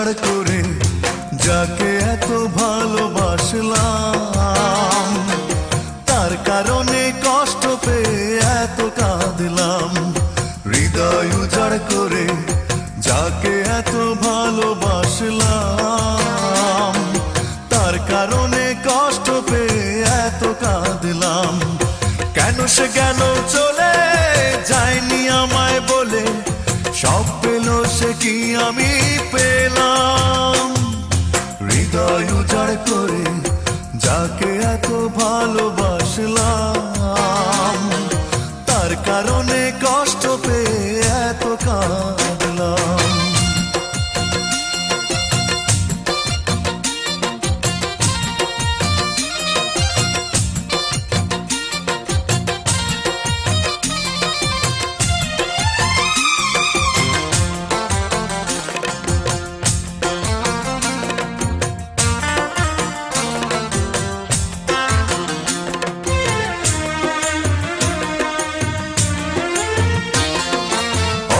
উজাড় করে যাকে এত ভালোবাসলাম, তার কারণে কষ্ট পেয়ে এত কাঁদলাম। হৃদয় উজাড় করে যাকে এত ভালোবাসলাম, তার কারণে কষ্ট পেয়ে এত কাঁদলাম। কেন সে গেল চলে, যায়নি আমায় বলে, সব পেল সে কি আমি পেলাম? হৃদয় উজাড় করে যাকে এত ভালোবাসলাম, তার কারণে কষ্ট পেয়ে এত কাঁদলাম।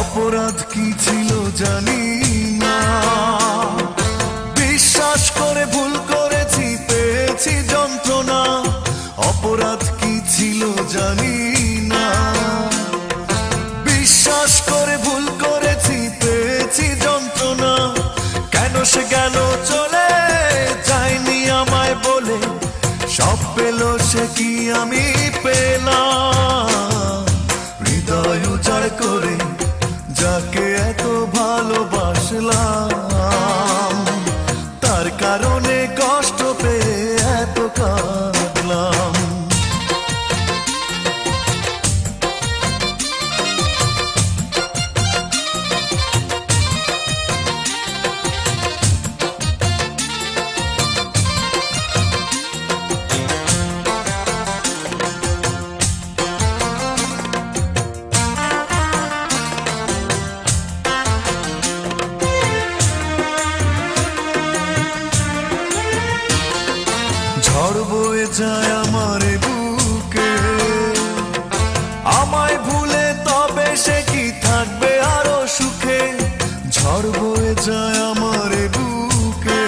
অপরাধ কি ছিল জানি না, বিশ্বাস করে ভুল করেছি, পেয়েছি যন্ত্রণা। অপরাধ কি ছিল জানি না, বিশ্বাস করে ভুল করেছি, পেয়েছি যন্ত্রণা। কেন সে গেল চলে, যায়নি আমায় বলে, সব পেল সে কি আমি পেলাম? হৃদয় উজাড় করে যাকে এত ভালোবাসলাম, তার কারণে কষ্ট পেয়ে এত কাঁদলাম। ঝড় বয়ে যায় আমার বুকে, আমায় ভুলে তবে সে কি থাকবে আরো সুখে? ঝড় বয়ে যায় আমার বুকে,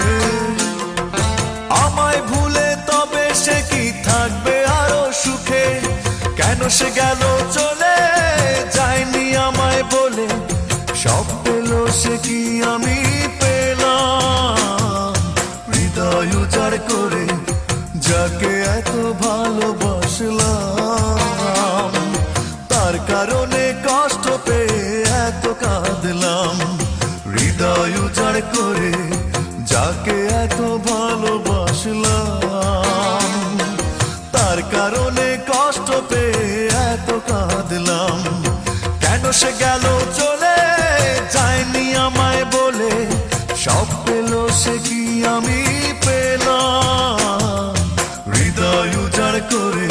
আমায় ভুলে তবে সে কি থাকবে আরো সুখে? কেন সে গেল চলে, যায়নি আমায় বলে, সব পেল সে কি আমি পেলাম? হৃদয় উজাড় করে যাকে এত ভালোবাসলাম, তার কারণে কষ্ট পেয়ে এত কাঁদলাম। হৃদয় উজাড় করে যাকে এত ভালোবাসলাম, তার কারণে কষ্ট পেয়ে এত কাঁদলাম। কেন সে গেল চলে, যায়নি আমায় বলে, সব পেল সে কি আমি পেলাম? হৃদয় উজাড় করে